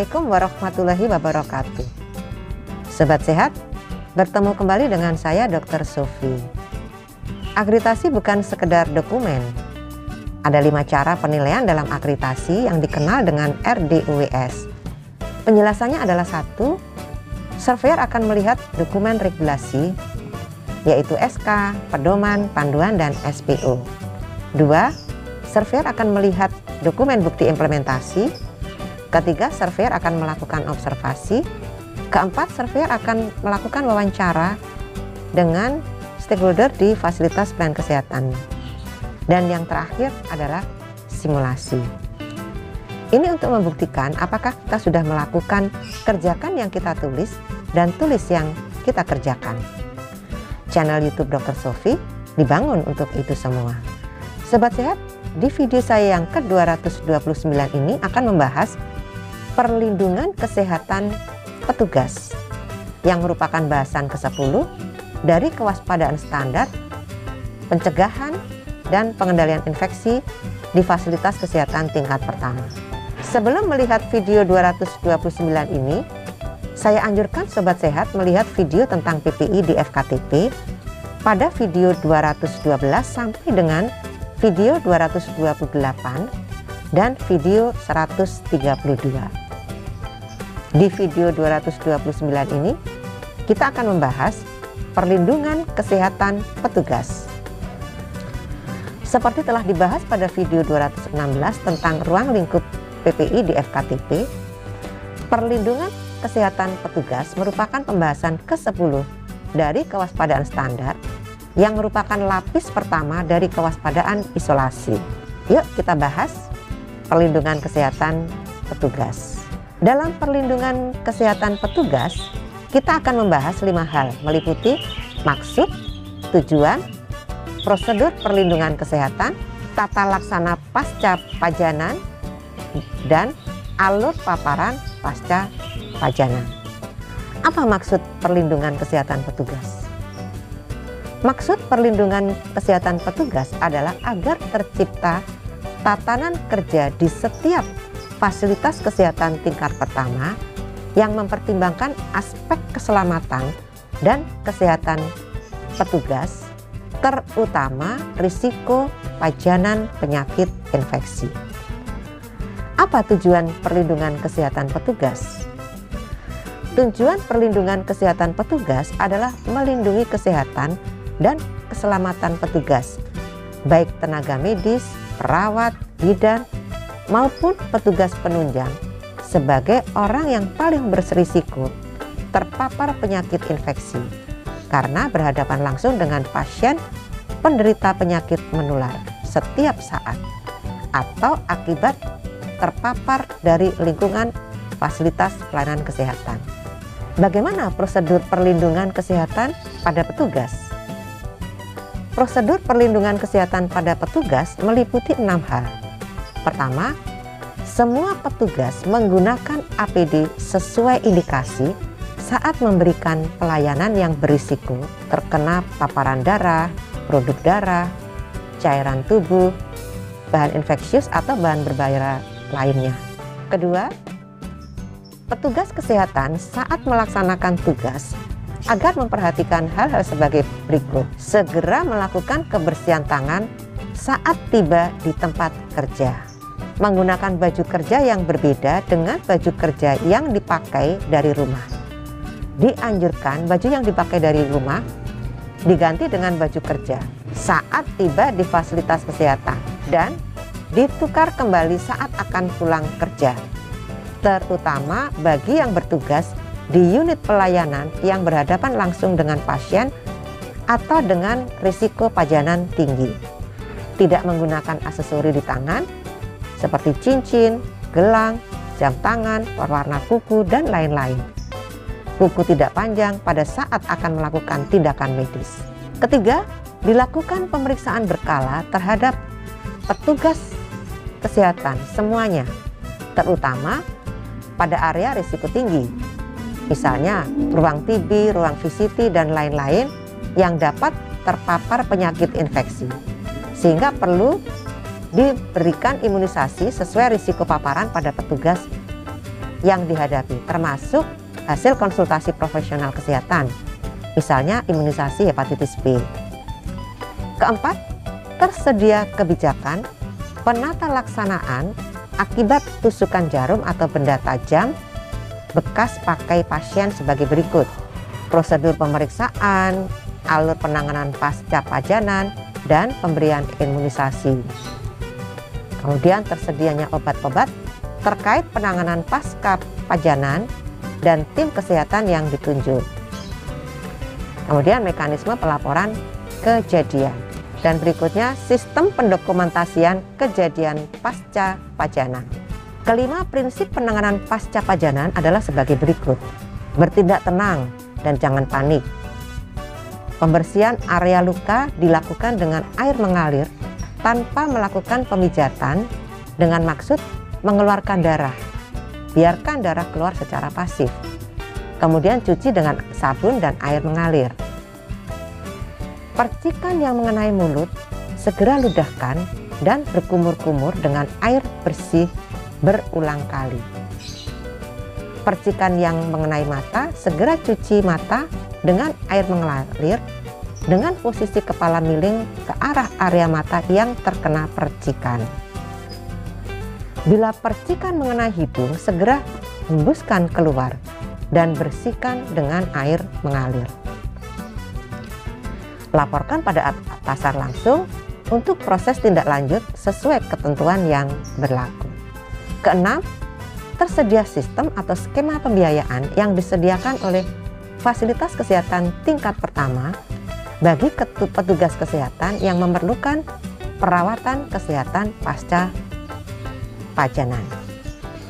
Assalamualaikum warahmatullahi wabarakatuh. Sobat sehat, bertemu kembali dengan saya Dr. Sofi. Akreditasi bukan sekedar dokumen. Ada 5 cara penilaian dalam akreditasi yang dikenal dengan RDUWS. Penjelasannya adalah 1. Surveyor akan melihat dokumen regulasi, yaitu SK, pedoman, panduan, dan SPO. 2. Surveyor akan melihat dokumen bukti implementasi. 3. Surveyor akan melakukan observasi. 4. Surveyor akan melakukan wawancara dengan stakeholder di fasilitas pelayanan kesehatan. Dan yang terakhir adalah simulasi. Ini untuk membuktikan apakah kita sudah melakukan kerjakan yang kita tulis dan tulis yang kita kerjakan. Channel YouTube Dr. Sofi dibangun untuk itu semua. Sobat sehat, di video saya yang ke-229 ini akan membahas perlindungan kesehatan petugas yang merupakan bahasan ke-10 dari kewaspadaan standar, pencegahan, dan pengendalian infeksi di fasilitas kesehatan tingkat pertama. Sebelum melihat video 229 ini, saya anjurkan Sobat Sehat melihat video tentang PPI di FKTP pada video 212 sampai dengan video 228 dan video 132. Di video 229 ini, kita akan membahas perlindungan kesehatan petugas. Seperti telah dibahas pada video 216 tentang ruang lingkup PPI di FKTP, perlindungan kesehatan petugas merupakan pembahasan ke-10 dari kewaspadaan standar yang merupakan lapis pertama dari kewaspadaan isolasi. Yuk kita bahas perlindungan kesehatan petugas. Dalam perlindungan kesehatan petugas, kita akan membahas 5 hal, meliputi maksud, tujuan, prosedur perlindungan kesehatan, tata laksana pasca pajanan, dan alur paparan pasca pajanan. Apa maksud perlindungan kesehatan petugas? Maksud perlindungan kesehatan petugas adalah agar tercipta tatanan kerja di setiap fasilitas kesehatan tingkat pertama yang mempertimbangkan aspek keselamatan dan kesehatan petugas, terutama risiko pajanan penyakit infeksi. Apa tujuan perlindungan kesehatan petugas? Tujuan perlindungan kesehatan petugas adalah melindungi kesehatan dan keselamatan petugas, baik tenaga medis, perawat, bidan, maupun petugas penunjang sebagai orang yang paling berisiko terpapar penyakit infeksi karena berhadapan langsung dengan pasien penderita penyakit menular setiap saat atau akibat terpapar dari lingkungan fasilitas pelayanan kesehatan. Bagaimana prosedur perlindungan kesehatan pada petugas? Prosedur perlindungan kesehatan pada petugas meliputi 6 hal. Pertama, semua petugas menggunakan APD sesuai indikasi saat memberikan pelayanan yang berisiko terkena paparan darah, produk darah, cairan tubuh, bahan infeksius atau bahan berbahaya lainnya. Kedua, petugas kesehatan saat melaksanakan tugas agar memperhatikan hal-hal sebagai berikut. Segera melakukan kebersihan tangan saat tiba di tempat kerja. Menggunakan baju kerja yang berbeda dengan baju kerja yang dipakai dari rumah. Dianjurkan baju yang dipakai dari rumah diganti dengan baju kerja saat tiba di fasilitas kesehatan dan ditukar kembali saat akan pulang kerja, terutama bagi yang bertugas di unit pelayanan yang berhadapan langsung dengan pasien atau dengan risiko pajanan tinggi. Tidak menggunakan aksesori di tangan seperti cincin, gelang, jam tangan, warna kuku, dan lain-lain. Kuku tidak panjang pada saat akan melakukan tindakan medis. Ketiga, dilakukan pemeriksaan berkala terhadap petugas kesehatan semuanya, terutama pada area risiko tinggi. Misalnya ruang TB, ruang VCT, dan lain-lain yang dapat terpapar penyakit infeksi. Sehingga perlu diberikan imunisasi sesuai risiko paparan pada petugas yang dihadapi, termasuk hasil konsultasi profesional kesehatan, misalnya imunisasi hepatitis B. Keempat, tersedia kebijakan penata laksanaan akibat tusukan jarum atau benda tajam bekas pakai pasien sebagai berikut: prosedur pemeriksaan, alur penanganan pasca pajanan, dan pemberian imunisasi. Kemudian tersedianya obat-obat terkait penanganan pasca pajanan dan tim kesehatan yang ditunjuk. Kemudian mekanisme pelaporan kejadian. Dan berikutnya sistem pendokumentasian kejadian pasca pajanan. Kelima, prinsip penanganan pasca pajanan adalah sebagai berikut: bertindak tenang dan jangan panik. Pembersihan area luka dilakukan dengan air mengalir tanpa melakukan pemijatan dengan maksud mengeluarkan darah. Biarkan darah keluar secara pasif. Kemudian cuci dengan sabun dan air mengalir. Percikan yang mengenai mulut segera ludahkan dan berkumur-kumur dengan air bersih berulang kali. Percikan yang mengenai mata segera cuci mata dengan air mengalir dengan posisi kepala miring ke arah area mata yang terkena percikan. Bila percikan mengenai hidung, segera hembuskan keluar dan bersihkan dengan air mengalir. Laporkan pada atasan langsung untuk proses tindak lanjut sesuai ketentuan yang berlaku. Keenam, tersedia sistem atau skema pembiayaan yang disediakan oleh fasilitas kesehatan tingkat pertama bagi petugas kesehatan yang memerlukan perawatan kesehatan pasca pajanan.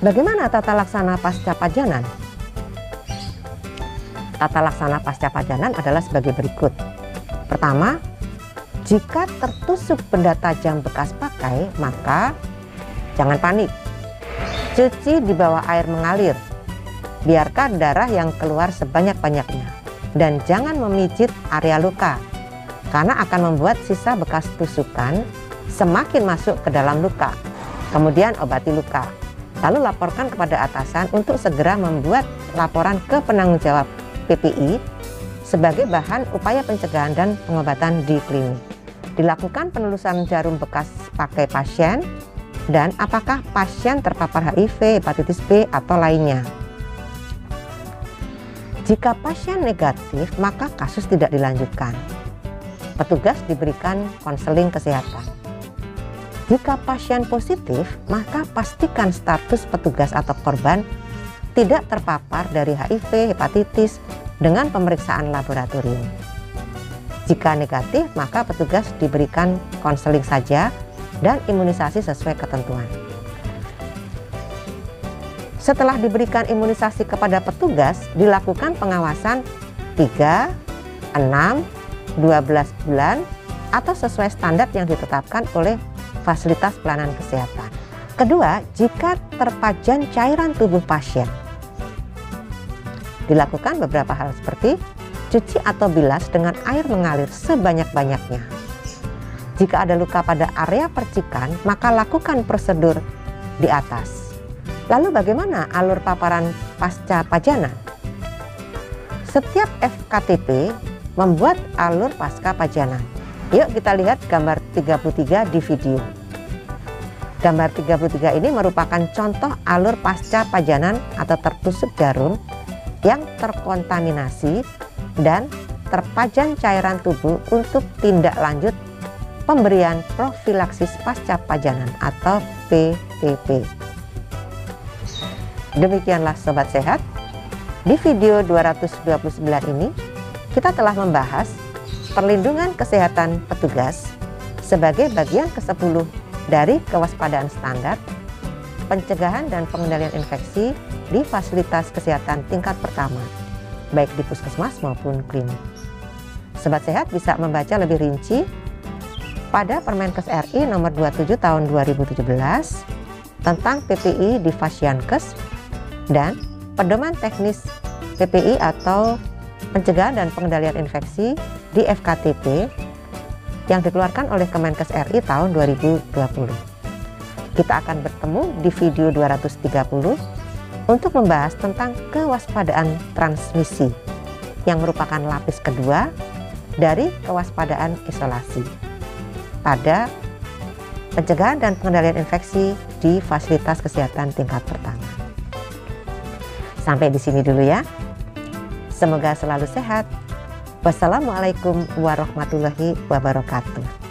Bagaimana tata laksana pasca pajanan? Tata laksana pasca pajanan adalah sebagai berikut. Pertama, jika tertusuk benda tajam bekas pakai, maka jangan panik. Cuci di bawah air mengalir. Biarkan darah yang keluar sebanyak-banyaknya. Dan jangan memijit area luka, karena akan membuat sisa bekas tusukan semakin masuk ke dalam luka. Kemudian obati luka. Lalu laporkan kepada atasan untuk segera membuat laporan ke penanggung jawab PPI sebagai bahan upaya pencegahan dan pengobatan di klinik. Dilakukan penelusuran jarum bekas pakai pasien dan apakah pasien terpapar HIV, hepatitis B, atau lainnya. Jika pasien negatif, maka kasus tidak dilanjutkan. Petugas diberikan konseling kesehatan. Jika pasien positif, maka pastikan status petugas atau korban tidak terpapar dari HIV, hepatitis dengan pemeriksaan laboratorium. Jika negatif, maka petugas diberikan konseling saja dan imunisasi sesuai ketentuan. Setelah diberikan imunisasi kepada petugas, dilakukan pengawasan 3, 6, 12 bulan atau sesuai standar yang ditetapkan oleh fasilitas pelayanan kesehatan. Kedua, jika terpajan cairan tubuh pasien, dilakukan beberapa hal seperti cuci atau bilas dengan air mengalir sebanyak-banyaknya. Jika ada luka pada area percikan, maka lakukan prosedur di atas. Lalu bagaimana alur paparan pasca pajanan? Setiap FKTP membuat alur pasca pajanan. Yuk kita lihat gambar 33 di video. Gambar 33 ini merupakan contoh alur pasca pajanan atau tertusuk jarum yang terkontaminasi dan terpajan cairan tubuh untuk tindak lanjut pemberian profilaksis pasca pajanan atau PPP. Demikianlah Sobat Sehat, di video 229 ini kita telah membahas perlindungan kesehatan petugas sebagai bagian ke-10 dari kewaspadaan standar, pencegahan dan pengendalian infeksi di fasilitas kesehatan tingkat pertama, baik di puskesmas maupun klinik. Sobat Sehat bisa membaca lebih rinci pada Permenkes RI nomor 27 tahun 2017 tentang PPI di Fasyankes dan Pedoman Teknis PPI atau Pencegahan dan Pengendalian Infeksi di FKTP yang dikeluarkan oleh Kemenkes RI tahun 2020. Kita akan bertemu di video 230 untuk membahas tentang kewaspadaan transmisi yang merupakan lapis kedua dari kewaspadaan isolasi pada pencegahan dan pengendalian infeksi di fasilitas kesehatan tingkat pertama. Sampai di sini dulu ya. Semoga selalu sehat. Wassalamualaikum warahmatullahi wabarakatuh.